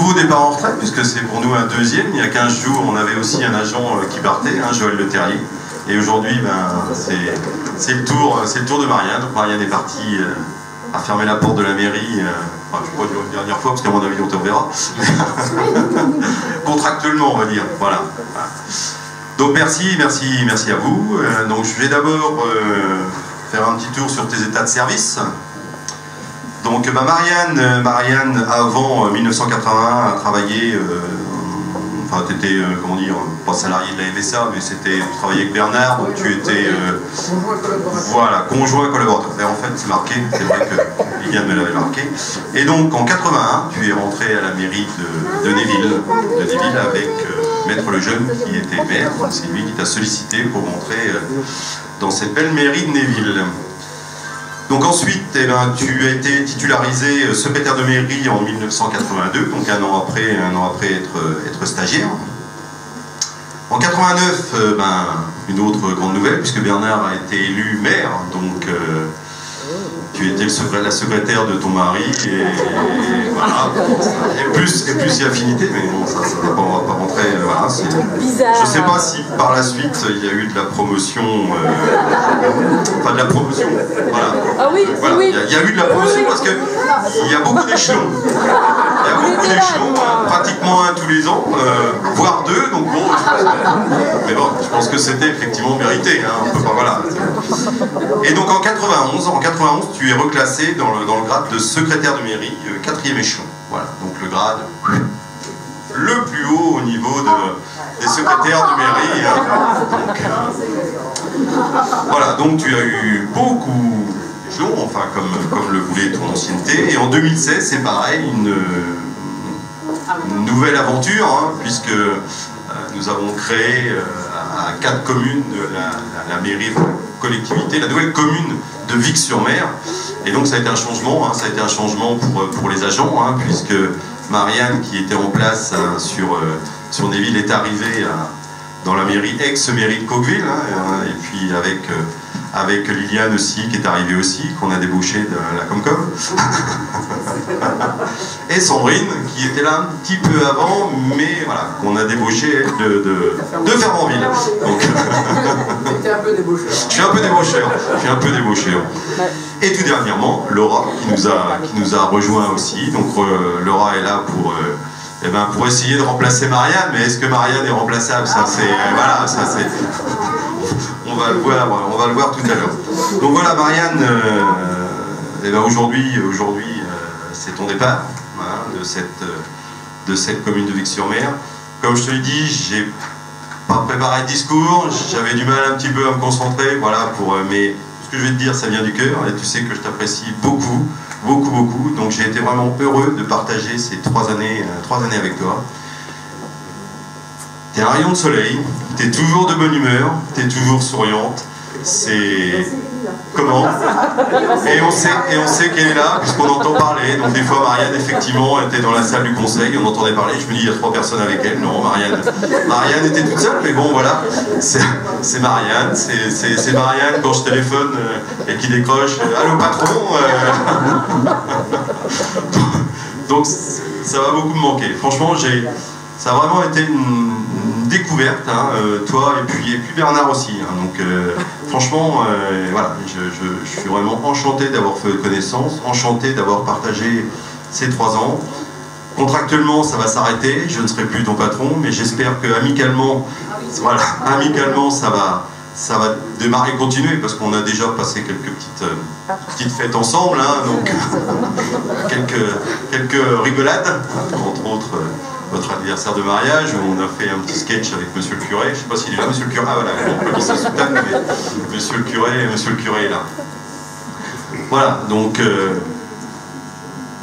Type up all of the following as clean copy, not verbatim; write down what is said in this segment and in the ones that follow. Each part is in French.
nouveau départ en retraite, puisque c'est pour nous un deuxième. Il y a 15 jours, on avait aussi un agent qui partait, Joël Le Terrier. Et aujourd'hui, c'est le tour de Marianne. Donc Marianne est partie à fermer la porte de la mairie. Enfin, je ne vais pas dire une dernière fois, parce qu'à mon avis, on te reverra. Contractuellement, on va dire. Voilà. Donc merci à vous. Donc je vais d'abord faire un petit tour sur tes états de service. Donc Marianne avant 1981 a travaillé, enfin tu étais, comment dire, pas salarié de la MSA, mais tu travaillais avec Bernard, donc tu étais, voilà, conjoint collaborateur. Et en fait c'est marqué, c'est vrai que Liliane me l'avait marqué. Et donc en 81, tu es rentré à la mairie de Néville avec Maître Lejeune qui était maire, c'est lui qui t'a sollicité pour rentrer dans cette belle mairie de Néville. Donc ensuite, tu as été titularisé secrétaire de mairie en 1982, donc un an après être stagiaire. En 89, une autre grande nouvelle, puisque Bernard a été élu maire, donc tu étais la secrétaire de ton mari, et voilà. Et plus il y a affinité, mais bon, ça on va pas rentrer. Voilà, je ne sais pas si par la suite il y a eu de la promotion, enfin de la promotion, voilà. Ah oui, voilà. Oui. Il y a eu de la promotion parce qu'il y a beaucoup d'échelons. Il y a beaucoup d'échelons, pratiquement un tous les ans, voire deux, donc bon, mais bon, je pense que c'était effectivement mérité, on peut pas, voilà. Et donc en 91, tu es reclassé dans le grade de secrétaire de mairie, 4e échelon. Voilà, donc le grade le plus haut au niveau des secrétaires de mairie. Voilà, donc tu as eu beaucoup d'échelons, enfin comme le voulait ton ancienneté. Et en 2016, c'est pareil, une nouvelle aventure, puisque nous avons créé à 4 communes la mairie, collectivité, la nouvelle commune de Vic-sur-Mer. Et donc ça a été un changement, pour les agents, puisque Marianne, qui était en place sur Néville, est arrivée dans la mairie, ex-mairie de Coqueville, et puis avec Liliane aussi, qui est arrivée aussi, qu'on a débauché de la Comcom. Et Sandrine, qui était là un petit peu avant, mais voilà, qu'on a débauché de Fermanville. Donc, C'était un peu débaucheur. Je suis un peu débaucheur. Et tout dernièrement, Laura, qui nous a rejoint aussi. Donc Laura est là pour essayer de remplacer Marianne, mais est-ce que Marianne est remplaçable? Ça c'est voilà, ça c'est. On va le voir tout à l'heure. Donc voilà, Marianne, aujourd'hui, c'est ton départ, de cette commune de Vic-sur-Mer. Comme je te l'ai dit, j'ai pas préparé de discours, j'avais du mal un petit peu à me concentrer, voilà, mais ce que je vais te dire, ça vient du cœur, et tu sais que je t'apprécie beaucoup, beaucoup, beaucoup. Donc j'ai été vraiment heureux de partager ces 3 années avec toi. T'es un rayon de soleil, t'es toujours de bonne humeur, t'es toujours souriante. C'est... Comment? Et on sait qu'elle est là, puisqu'on entend parler. Donc des fois, Marianne, effectivement, était dans la salle du conseil, on entendait parler. Je me dis, il y a 3 personnes avec elle. Non, Marianne était toute seule, mais bon, voilà. C'est Marianne. C'est Marianne, quand je téléphone et qui décroche. Allô, patron. Donc, ça va beaucoup me manquer. Franchement, ça a vraiment été une découverte, toi et puis Bernard aussi. Donc franchement, voilà, je suis vraiment enchanté d'avoir fait connaissance, enchanté d'avoir partagé ces 3 ans. Contractuellement, ça va s'arrêter, je ne serai plus ton patron, mais j'espère que amicalement, voilà, ça va démarrer et continuer, parce qu'on a déjà passé quelques petites fêtes ensemble, donc quelques rigolades, entre autres votre anniversaire de mariage, où on a fait un petit sketch avec monsieur le curé. Je ne sais pas s'il est là, monsieur le curé. Ah voilà, on peut qu'il se soutane, mais monsieur le curé est là. Voilà, donc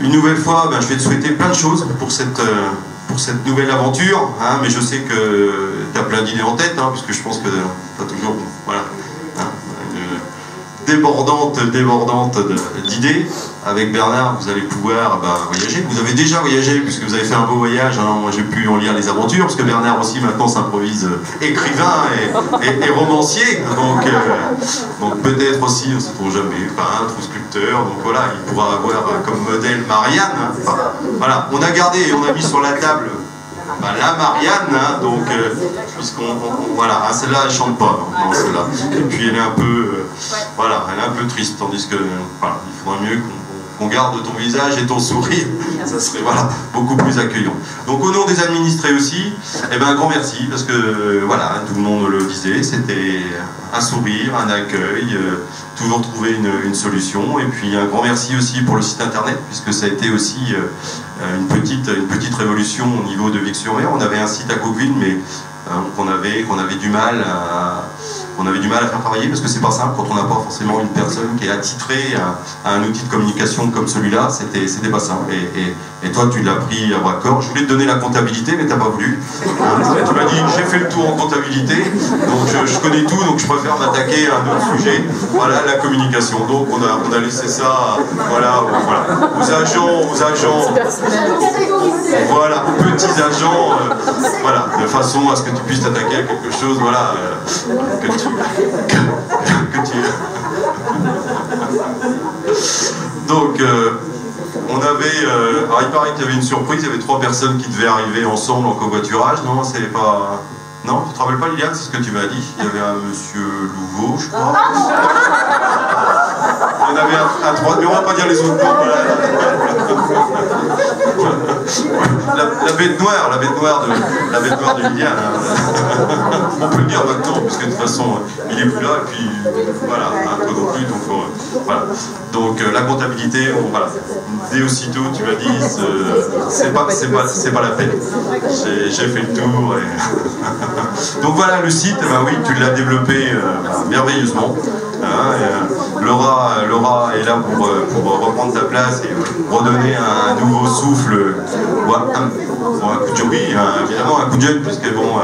une nouvelle fois, je vais te souhaiter plein de choses pour cette nouvelle aventure, mais je sais que tu as plein d'idées en tête, puisque je pense que tu as toujours, voilà, débordante d'idées. Avec Bernard, vous allez pouvoir voyager. Vous avez déjà voyagé puisque vous avez fait un beau voyage. Hein. Moi, j'ai pu en lire les aventures parce que Bernard aussi maintenant s'improvise écrivain et romancier. Donc peut-être aussi, on ne sait jamais, peintre ou sculpteur. Donc voilà, il pourra avoir comme modèle Marianne. Enfin, voilà, on a gardé et on a mis sur la table la Marianne, hein, donc voilà, hein, celle-là elle chante pas, non, celle-là. Et puis elle est un peu, voilà, elle est un peu triste, tandis que voilà, il faudrait mieux qu'on garde ton visage et ton sourire, ça serait voilà, beaucoup plus accueillant. Donc au nom des administrés aussi, un grand merci, parce que voilà, tout le monde le disait, c'était un sourire, un accueil, toujours trouver une solution, et puis un grand merci aussi pour le site internet, puisque ça a été aussi une petite révolution au niveau de Vic-sur-Mer. On avait un site à Coqueville, mais qu'on avait du mal à faire travailler, parce que c'est pas simple quand on n'a pas forcément une personne qui est attitrée à un outil de communication comme celui-là, c'était pas simple. Et toi, tu l'as pris à bras-corps. Je voulais te donner la comptabilité, mais t'as pas voulu. Tu m'as dit, j'ai fait le tour en comptabilité, donc je connais tout, donc je préfère m'attaquer à un autre sujet. Voilà, la communication. Donc on a laissé ça, voilà, aux agents, voilà, aux petits agents, voilà, de façon à ce que tu puisses t'attaquer à quelque chose, voilà, que tu... Donc, on avait... alors, il paraît qu'il y avait une surprise, il y avait 3 personnes qui devaient arriver ensemble en covoiturage, non, c'est pas... Non, tu te rappelles pas, Liliane, c'est ce que tu m'as dit. Il y avait un monsieur Louveau, je crois. Il y en avait un 3, mais on va pas dire les autres noms, voilà. La bête noire de Liliane. On peut le dire maintenant, puisque de toute façon, il est plus là, et puis voilà, toi non plus, donc voilà. Donc la comptabilité, voilà. Dès aussitôt, tu m'as dit, c'est pas la peine. J'ai fait le tour. Donc voilà, le site, oui, tu l'as développé merveilleusement. Laura est là pour reprendre ta place et redonner un nouveau souffle, un coup de jeune, évidemment un coup de jeune, puisque bon,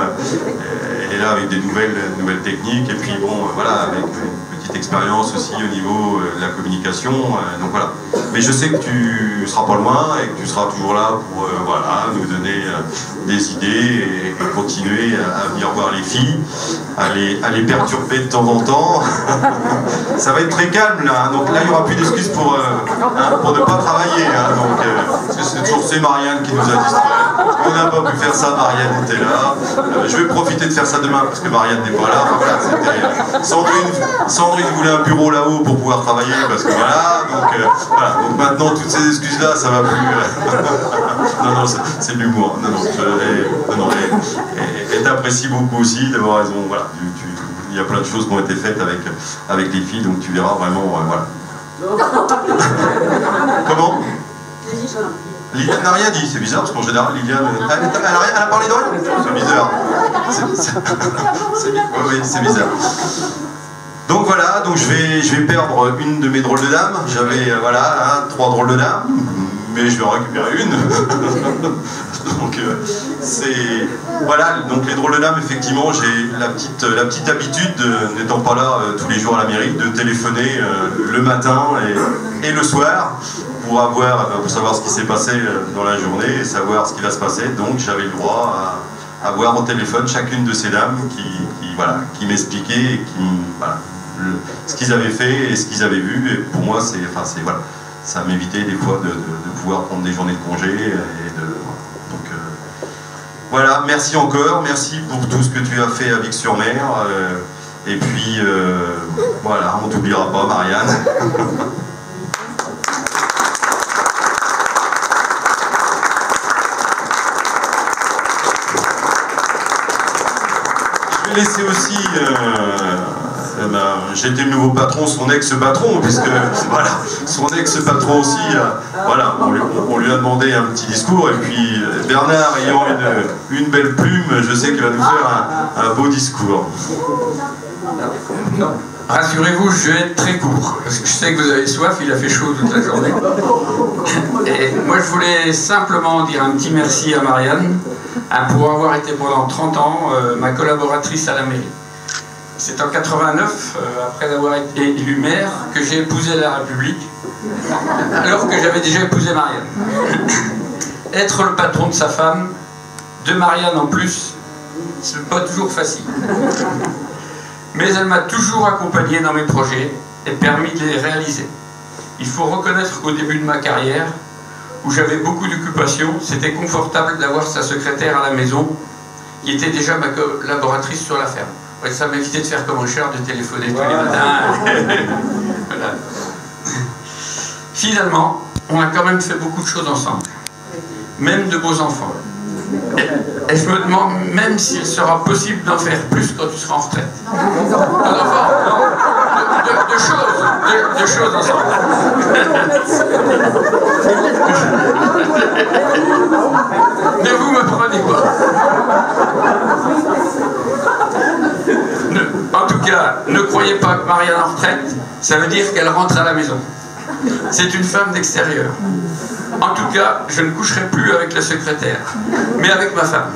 elle est là avec des nouvelles techniques, et puis bon, voilà, avec une petite expérience aussi au niveau de la communication, donc voilà. Mais je sais que tu seras pas loin et que tu seras toujours là pour voilà, nous donner des idées et continuer à venir voir les filles, à les perturber de temps en temps. Ça va être très calme là, donc là il n'y aura plus d'excuses pour ne pas travailler, parce que c'est toujours Marianne qui nous a distraits. On n'a pas pu faire ça, Marianne était là. Je vais profiter de faire ça demain parce que Marianne n'est pas là. Enfin, voilà, Sandrine voulait un bureau là-haut pour pouvoir travailler, parce que voilà, donc maintenant toutes ces excuses là ça va plus. Non, c'est de l'humour. Non, et t'apprécies beaucoup aussi d'avoir raison. Voilà, il y a plein de choses qui ont été faites avec les filles, donc tu verras vraiment, voilà. Comment? Liliane n'a rien dit, c'est bizarre, parce qu'en général, Liliane... Elle a parlé de rien? C'est bizarre. Oui, c'est bizarre. Donc voilà, donc je vais perdre une de mes drôles de dames. J'avais, voilà, 3 drôles de dames, mais je vais en récupérer une. Donc c'est... Voilà, donc les drôles de dames, effectivement, j'ai la petite habitude, n'étant pas là tous les jours à la mairie, de téléphoner le matin et le soir, pour savoir ce qui s'est passé dans la journée et savoir ce qui va se passer. Donc j'avais le droit à avoir au téléphone chacune de ces dames qui m'expliquaient et voilà, ce qu'ils avaient fait et ce qu'ils avaient vu. Et pour moi, voilà, ça m'évitait des fois de pouvoir prendre des journées de congé. Donc voilà, merci encore, merci pour tout ce que tu as fait à Vic-sur-Mer. Et puis voilà, on ne t'oubliera pas, Marianne. Je vais laisser aussi, j'ai été le nouveau patron, son ex-patron, puisque voilà, son ex-patron aussi, voilà, on lui a demandé un petit discours, et puis Bernard ayant une belle plume, je sais qu'il va nous faire un beau discours. Rassurez-vous, je vais être très court, parce que je sais que vous avez soif, il a fait chaud toute la journée. Et moi je voulais simplement dire un petit merci à Marianne, pour avoir été pendant 30 ans ma collaboratrice à la mairie. C'est en 89, après avoir été élu maire, que j'ai épousé la République, alors que j'avais déjà épousé Marianne. Être le patron de sa femme, de Marianne en plus, c'est pas toujours facile. Mais elle m'a toujours accompagné dans mes projets et permis de les réaliser. Il faut reconnaître qu'au début de ma carrière, où j'avais beaucoup d'occupations, c'était confortable d'avoir sa secrétaire à la maison, qui était déjà ma collaboratrice sur la ferme. Ouais, ça m'évitait de faire comme un cher, de téléphoner tous les matins. Voilà. Finalement, on a quand même fait beaucoup de choses ensemble, même de beaux enfants. Et je me demande même s'il sera possible d'en faire plus quand tu seras en retraite. Pas d'enfants, non. De choses ensemble. Ne vous me prenez pas. En tout cas, ne croyez pas que Marianne en retraite, ça veut dire qu'elle rentre à la maison. C'est une femme d'extérieur. En tout cas, je ne coucherai plus avec la secrétaire, mais avec ma femme.